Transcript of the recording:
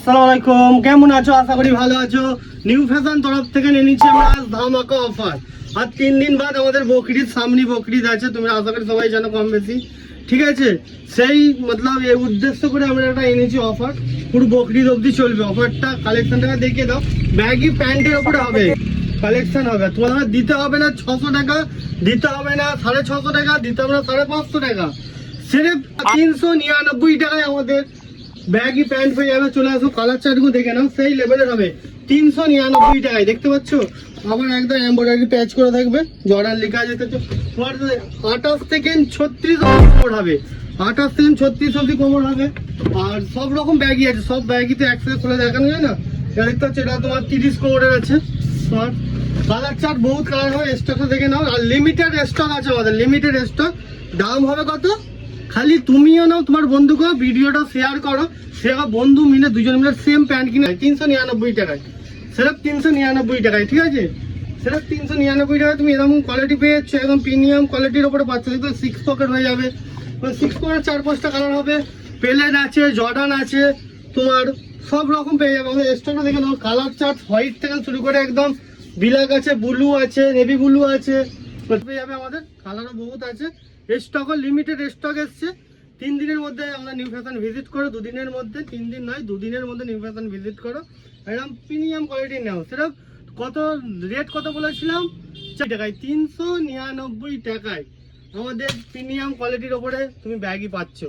আসসালামু আলাইকুম, কেমন আছো? আশা করি ভালো আছো। নিউ ফ্যাশন তরফ থেকে নিয়ে নিচ্ছি আমরা আজ ধামাকা অফার। আর 3 দিন বাদ আমাদের বকরিদ, সামনে বকরিদ আছে, তুমি আশা করি সবাই জানো কম বেশি, ঠিক আছে? সেই মতলব এই উদ্দেশ্য করে আমরা একটা এনেছি অফার, পুরো বকরিদ অবধি চলবে অফারটা। কালেকশনটা দেখিয়ে দাও। ব্যাগি প্যান্টের উপরে হবে কালেকশন হবে, তোমার দিতে হবে না 600 টাকা, দিতে হবে না 650 টাকা, দিতে হবে না 550 টাকা, সির্ফ 399 টাকায় আমাদের ব্যাগি প্যান্ট পেয়ে যাবে। চলে আসো, কালার চার্টগুলো দেখে নাও, সেই লেভেলের হবে 399 টাকায়। দেখতে পাচ্ছ আবার একদম এমব্রয়ডারি প্যাচ করে থাকবে, জর্ডান লেখা আছে। 28 থেকে 36 কোমর হবে, 28 থেকে 36 অবধি কোমর হবে। আর সব রকম ব্যাগই আছে, সব ব্যাগই তো একসাথে খুলে দেখানো যায় না। দেখতে পাচ্ছ এটা তোমার 30 কোমরের আছে। তোমার কালার চার্ট বহুত কালার হবে, স্টকটা দেখে নাও। আর লিমিটেড স্টক আছে আমাদের, লিমিটেড স্টক। দাম হবে কত? খালি তুমিও নাও, তোমার বন্ধুকেও ভিডিওটা শেয়ার করো, সে বন্ধু মিলে দুজন মিলে সেম প্যান্ট কিনে 399 টাকায়, সেরফ 399 টাকায়, ঠিক আছে? সেরফ 399 টাকায় তুমি এরকম কোয়ালিটি পেয়ে যাচ্ছ, একদম প্রিমিয়াম কোয়ালিটির ওপরে পাচ্ছ। কিন্তু 6 পকেট হয়ে যাবে, 6 পকেট 4-5টা কালার হবে, পেলেন আছে, জর্ডান আছে, তোমার সব রকম পেয়ে যাবে। আমাদের স্টকটা দেখে নাও, কালার চার্ট হোয়াইট থেকে শুরু করে একদম ব্ল্যাক আছে, ব্লু আছে, নেভি ব্লু আছে, পেয়ে যাবে। আমাদের কালারও বহুত আছে, স্টকও লিমিটেড স্টক এসছে। 3 দিনের মধ্যে আমরা নিউ ফ্যাশন ভিজিট করো, 2 দিনের মধ্যে, 3 দিন নয় 2 দিনের মধ্যে নিউ ফ্যাশন ভিজিট করো, একদম প্রিমিয়াম কোয়ালিটি নাও। সেটা কত রেট কত বলেছিলাম? 4 টাকায়, 399 টাকায় আমাদের প্রিমিয়াম কোয়ালিটির ওপরে তুমি ব্যাগই পাচ্ছ।